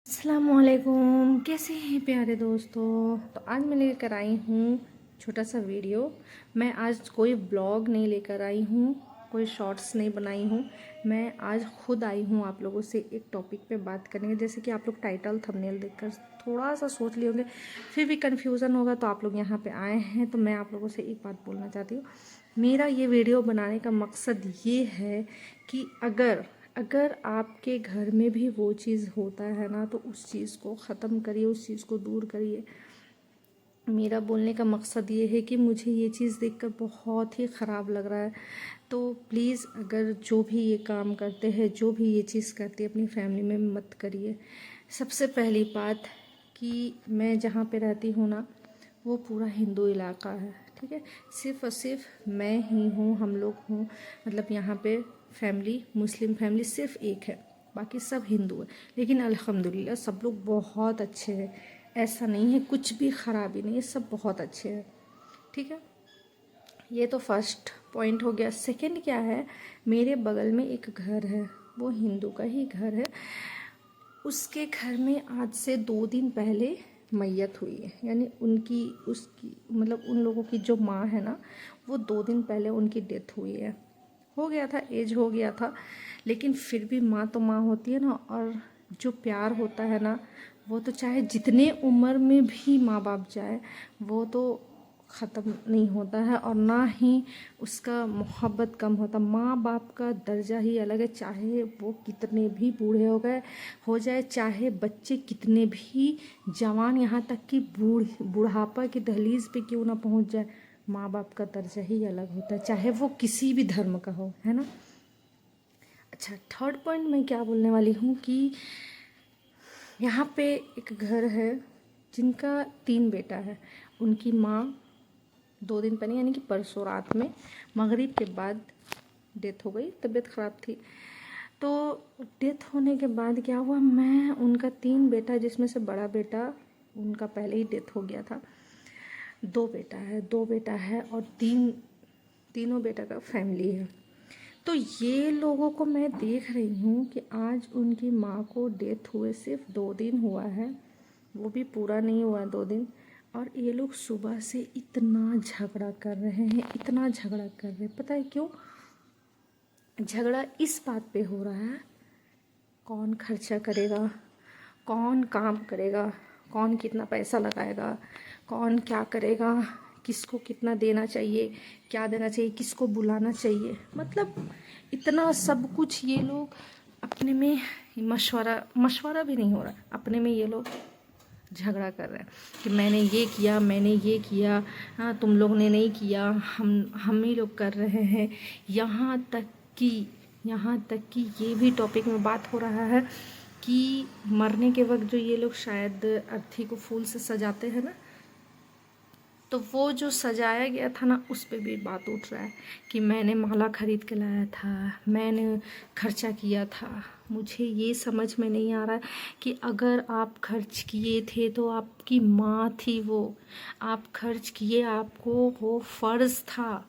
अस्सलामुअलैकुम, कैसे हैं प्यारे दोस्तों। तो आज मैं लेकर आई हूँ छोटा सा वीडियो। मैं आज कोई ब्लॉग नहीं लेकर आई हूँ, कोई शॉर्ट्स नहीं बनाई हूँ। मैं आज खुद आई हूँ आप लोगों से एक टॉपिक पे बात करने। जैसे कि आप लोग टाइटल थंबनेल देखकर थोड़ा सा सोच लिए होंगे, फिर भी कन्फ्यूज़न होगा, तो आप लोग यहाँ पे आए हैं। तो मैं आप लोगों से एक बात बोलना चाहती हूँ। मेरा ये वीडियो बनाने का मकसद ये है कि अगर अगर आपके घर में भी वो चीज़ होता है ना, तो उस चीज़ को ख़त्म करिए, उस चीज़ को दूर करिए। मेरा बोलने का मकसद ये है कि मुझे ये चीज़ देखकर बहुत ही ख़राब लग रहा है। तो प्लीज़, अगर जो भी ये काम करते हैं, जो भी ये चीज़ करते हैं, अपनी फैमिली में मत करिए। सबसे पहली बात कि मैं जहाँ पे रहती हूँ ना, वो पूरा हिंदू इलाका है, ठीक है। सिर्फ़ और सिर्फ मैं ही हूँ, हम लोग हूँ, मतलब यहाँ पे फैमिली, मुस्लिम फैमिली सिर्फ एक है, बाकी सब हिंदू है। लेकिन अल्हम्दुलिल्लाह सब लोग बहुत अच्छे हैं, ऐसा नहीं है कुछ भी ख़राबी नहीं है, सब बहुत अच्छे हैं, ठीक है। ये तो फर्स्ट पॉइंट हो गया। सेकंड क्या है, मेरे बगल में एक घर है, वो हिंदू का ही घर है। उसके घर में आज से 2 दिन पहले मैयत हुई है, यानी उनकी उसकी मतलब उन लोगों की जो माँ है ना, वो 2 दिन पहले उनकी डेथ हुई है। हो गया था, एज हो गया था, लेकिन फिर भी माँ तो माँ होती है ना। और जो प्यार होता है ना, वो तो चाहे जितने उम्र में भी माँ बाप जाए, वो तो ख़त्म नहीं होता है, और ना ही उसका मोहब्बत कम होता। माँ बाप का दर्जा ही अलग है, चाहे वो कितने भी बूढ़े हो जाए, चाहे बच्चे कितने भी जवान, यहाँ तक कि बुढ़ापा की दहलीज पे क्यों ना पहुँच जाए, माँ बाप का दर्जा ही अलग होता है, चाहे वो किसी भी धर्म का हो, है ना। अच्छा, थर्ड पॉइंट मैं क्या बोलने वाली हूँ कि यहाँ पे एक घर है जिनका 3 बेटा है। उनकी माँ 2 दिन पहले, यानी कि परसों रात में मगरिब के बाद डेथ हो गई, तबीयत ख़राब थी। तो डेथ होने के बाद क्या हुआ, मैं उनका 3 बेटा, जिसमें से बड़ा बेटा उनका पहले ही डेथ हो गया था। 2 बेटा है और तीनों बेटा का फैमिली है। तो ये लोगों को मैं देख रही हूँ कि आज उनकी माँ को डेथ हुए सिर्फ 2 दिन हुआ है, वो भी पूरा नहीं हुआ 2 दिन। और ये लोग सुबह से इतना झगड़ा कर रहे हैं, इतना झगड़ा कर रहे हैं। पता है क्यों झगड़ा इस बात पे हो रहा है? कौन खर्चा करेगा, कौन काम करेगा, कौन कितना पैसा लगाएगा, कौन क्या करेगा, किसको कितना देना चाहिए, क्या देना चाहिए, किसको बुलाना चाहिए। मतलब इतना सब कुछ ये लोग अपने में मशवरा भी नहीं हो रहा, अपने में ये लोग झगड़ा कर रहे हैं कि मैंने ये किया, मैंने ये किया, हाँ तुम लोग ने नहीं किया, हम ही लोग कर रहे हैं। यहाँ तक कि ये भी टॉपिक में बात हो रहा है कि मरने के वक्त जो ये लोग शायद अर्थी को फूल से सजाते हैं ना, तो वो जो सजाया गया था ना, उस पे भी बात उठ रहा है कि मैंने माला खरीद के लाया था, मैंने खर्चा किया था। मुझे ये समझ में नहीं आ रहा है कि अगर आप खर्च किए थे तो आपकी माँ थी वो, आप खर्च किए, आपको वो फ़र्ज़ था,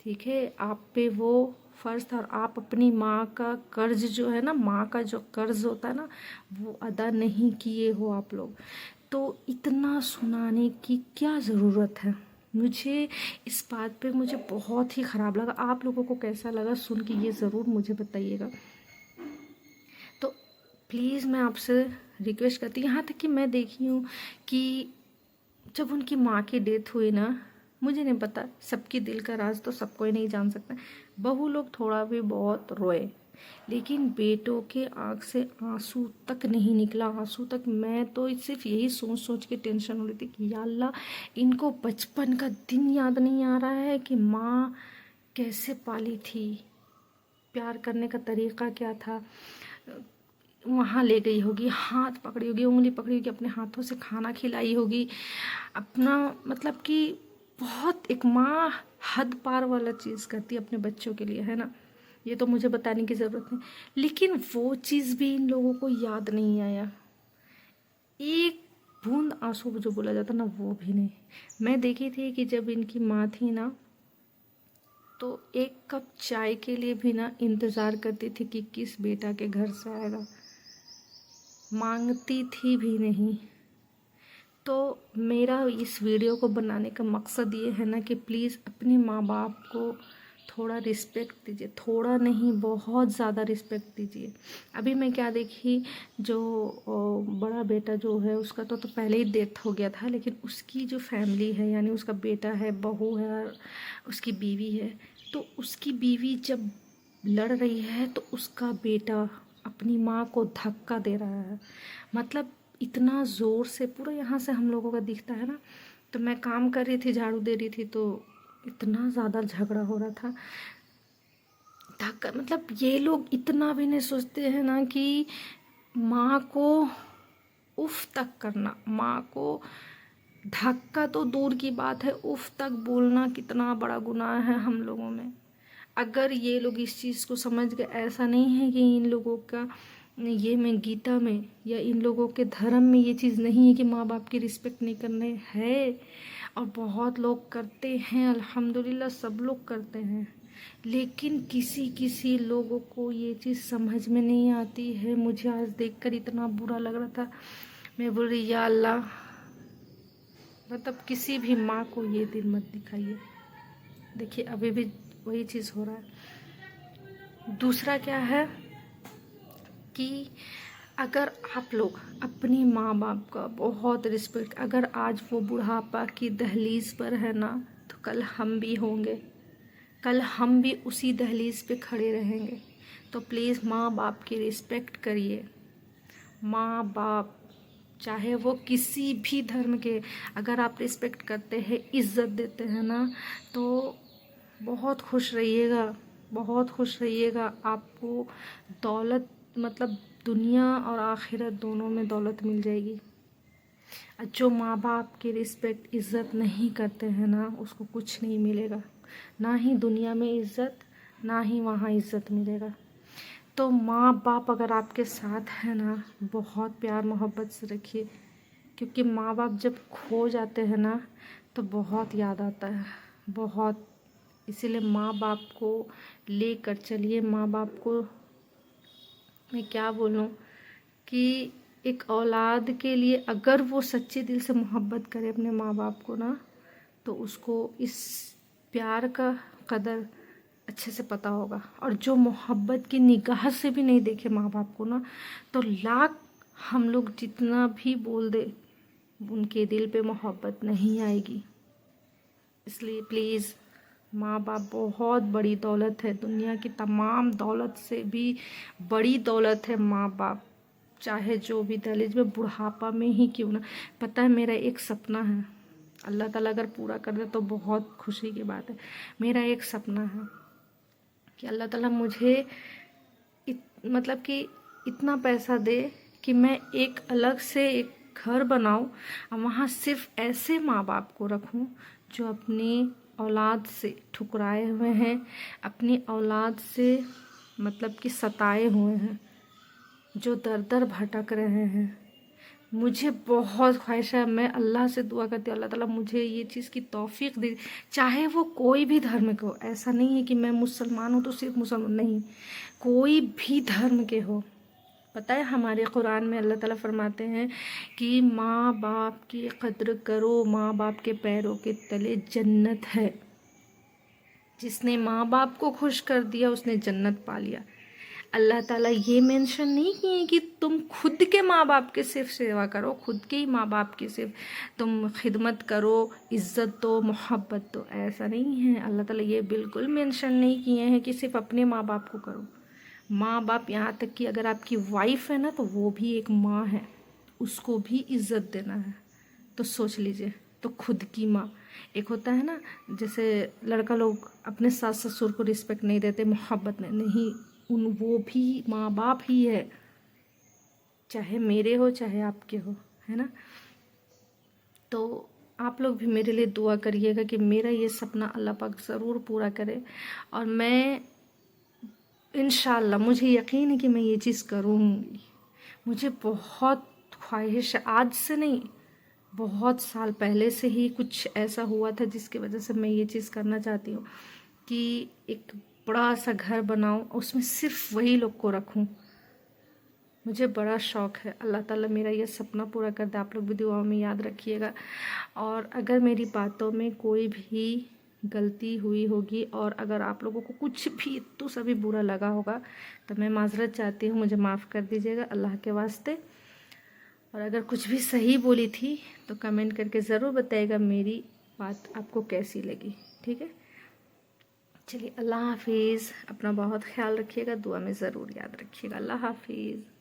ठीक है, आप पे वो फ़र्ज़ था, और आप अपनी माँ का कर्ज जो है ना, माँ का जो कर्ज होता है ना, वो अदा नहीं किए हो आप लोग। तो इतना सुनाने की क्या ज़रूरत है? मुझे इस बात पे मुझे बहुत ही ख़राब लगा। आप लोगों को कैसा लगा सुन के, ये ज़रूर मुझे बताइएगा। तो प्लीज़ मैं आपसे रिक्वेस्ट करती हूँ, यहाँ तक कि मैं देखी हूँ कि जब उनकी माँ की डेथ हुई ना, मुझे नहीं पता, सबके दिल का राज तो सब कोई नहीं जान सकता। बहू लोग थोड़ा भी बहुत रोए, लेकिन बेटों के आँख से आंसू तक नहीं निकला, आंसू तक। मैं तो सिर्फ यही सोच सोच के टेंशन हो रही थी कि या अल्लाह, इनको बचपन का दिन याद नहीं आ रहा है कि माँ कैसे पाली थी, प्यार करने का तरीका क्या था। वहाँ ले गई होगी, हाथ पकड़ी होगी, उंगली पकड़ी होगी, अपने हाथों से खाना खिलाई होगी, अपना मतलब कि बहुत एक माँ हद पार वाला चीज़ करती है अपने बच्चों के लिए, है ना। ये तो मुझे बताने की ज़रूरत नहीं, लेकिन वो चीज़ भी इन लोगों को याद नहीं आया। एक बूंद आंसू जो बोला जाता ना, वो भी नहीं। मैं देखी थी कि जब इनकी माँ थी ना, तो एक कप चाय के लिए भी ना इंतज़ार करती थी कि किस बेटा के घर से आएगा। मांगती थी भी नहीं। तो मेरा इस वीडियो को बनाने का मकसद ये है ना कि प्लीज़ अपने माँ बाप को थोड़ा रिस्पेक्ट दीजिए, थोड़ा नहीं बहुत ज़्यादा रिस्पेक्ट दीजिए। अभी मैं क्या देखी, जो बड़ा बेटा जो है उसका तो पहले ही डेथ हो गया था, लेकिन उसकी जो फैमिली है, यानी उसका बेटा है, बहू है और उसकी बीवी है, तो उसकी बीवी जब लड़ रही है तो उसका बेटा अपनी माँ को धक्का दे रहा है। मतलब इतना ज़ोर से, पूरा यहाँ से हम लोगों का दिखता है ना। तो मैं काम कर रही थी, झाड़ू दे रही थी, तो इतना ज़्यादा झगड़ा हो रहा था, धक्का। मतलब ये लोग इतना भी नहीं सोचते हैं ना कि माँ को उफ तक करना, माँ को धक्का तो दूर की बात है, उफ तक बोलना कितना बड़ा गुनाह है हम लोगों में। अगर ये लोग इस चीज़ को समझ गए, ऐसा नहीं है कि इन लोगों का ये में गीता में या इन लोगों के धर्म में ये चीज़ नहीं है कि माँ बाप की रिस्पेक्ट नहीं करने है, और बहुत लोग करते हैं, अल्हम्दुलिल्लाह सब लोग करते हैं। लेकिन किसी किसी लोगों को ये चीज़ समझ में नहीं आती है। मुझे आज देखकर इतना बुरा लग रहा था, मैं बोल रही या अल्लाह, मतलब किसी भी माँ को ये दिन मत दिखाइए। देखिए अभी भी वही चीज़ हो रहा है। दूसरा क्या है कि अगर आप लोग अपनी माँ बाप का बहुत रिस्पेक्ट, अगर आज वो बुढ़ापा की दहलीज पर है ना, तो कल हम भी होंगे, कल हम भी उसी दहलीज पे खड़े रहेंगे। तो प्लीज़ माँ बाप की रिस्पेक्ट करिए। माँ बाप चाहे वो किसी भी धर्म के, अगर आप रिस्पेक्ट करते हैं, इज़्ज़त देते हैं ना, तो बहुत खुश रहिएगा, बहुत खुश रहिएगा। आपको दौलत, मतलब दुनिया और आखिरत दोनों में दौलत मिल जाएगी। जो माँ बाप की रिस्पेक्ट इज़्ज़त नहीं करते हैं ना, उसको कुछ नहीं मिलेगा, ना ही दुनिया में इज़्ज़त, ना ही वहाँ इज़्ज़त मिलेगा। तो माँ बाप अगर आपके साथ है ना, बहुत प्यार मोहब्बत से रखिए, क्योंकि माँ बाप जब खो जाते हैं ना तो बहुत याद आता है, बहुत। इसीलिए माँ बाप को लेकर चलिए। माँ बाप को मैं क्या बोलूँ कि एक औलाद के लिए अगर वो सच्चे दिल से मोहब्बत करे अपने माँ बाप को ना, तो उसको इस प्यार का कदर अच्छे से पता होगा। और जो मोहब्बत की निगाह से भी नहीं देखे माँ बाप को ना, तो लाख हम लोग जितना भी बोल दे, उनके दिल पे मोहब्बत नहीं आएगी। इसलिए प्लीज़, माँ बाप बहुत बड़ी दौलत है, दुनिया की तमाम दौलत से भी बड़ी दौलत है माँ बाप। चाहे जो भी दहेज में, बुढ़ापा में ही क्यों ना। पता है मेरा एक सपना है, अल्लाह ताला अगर पूरा कर दे तो बहुत खुशी की बात है। मेरा एक सपना है कि अल्लाह ताला मुझे मतलब कि इतना पैसा दे कि मैं एक अलग से एक घर बनाऊं और वहाँ सिर्फ ऐसे माँ बाप को रखूं जो अपनी औलाद से ठुकराए हुए हैं, अपनी औलाद से मतलब कि सताए हुए हैं, जो दर दर भटक रहे हैं। मुझे बहुत ख्वाहिश है, मैं अल्लाह से दुआ करती हूँ अल्लाह ताला मुझे ये चीज़ की तौफीक दे। चाहे वो कोई भी धर्म के हो, ऐसा नहीं है कि मैं मुसलमान हूँ तो सिर्फ मुसलमान, नहीं, कोई भी धर्म के हो। पता है हमारे कुरान में अल्लाह ताला फरमाते हैं कि माँ बाप की कद्र करो, माँ बाप के पैरों के तले जन्नत है। जिसने माँ बाप को खुश कर दिया उसने जन्नत पा लिया। अल्लाह ताला ये मेंशन नहीं किए कि तुम खुद के माँ बाप के सिर्फ सेवा करो, खुद के ही माँ बाप की सिर्फ तुम खिदमत करो, इज़्ज़त दो, मोहब्बत दो, ऐसा नहीं है। अल्लाह ताला ये बिल्कुल मेंशन नहीं किए हैं कि सिर्फ अपने माँ बाप को करो। माँ बाप, यहाँ तक कि अगर आपकी वाइफ है ना तो वो भी एक माँ है, उसको भी इज़्ज़त देना है। तो सोच लीजिए, तो खुद की माँ, एक होता है ना जैसे लड़का लोग अपने सास ससुर को रिस्पेक्ट नहीं देते, मोहब्बत नहीं, उन वो भी माँ बाप ही है, चाहे मेरे हो चाहे आपके हो, है ना। तो आप लोग भी मेरे लिए दुआ करिएगा कि मेरा ये सपना अल्लाह पाक ज़रूर पूरा करे। और मैं इंशाल्लाह, मुझे यकीन है कि मैं ये चीज़ करूँगी। मुझे बहुत ख्वाहिश है, आज से नहीं, बहुत साल पहले से ही कुछ ऐसा हुआ था जिसकी वजह से मैं ये चीज़ करना चाहती हूँ कि एक बड़ा सा घर बनाऊँ, उसमें सिर्फ वही लोग को रखूँ मुझे बड़ा शौक़ है। अल्लाह ताला मेरा ये सपना पूरा कर दे। आप लोग भी दुआओं में याद रखिएगा। और अगर मेरी बातों में कोई भी गलती हुई होगी और अगर आप लोगों को कुछ भी तो सभी बुरा लगा होगा तो मैं माज़रत चाहती हूँ, मुझे माफ़ कर दीजिएगा अल्लाह के वास्ते। और अगर कुछ भी सही बोली थी तो कमेंट करके ज़रूर बताइएगा मेरी बात आपको कैसी लगी। ठीक है, चलिए अल्लाह हाफिज़। अपना बहुत ख्याल रखिएगा, दुआ में ज़रूर याद रखिएगा। अल्लाह हाफिज़।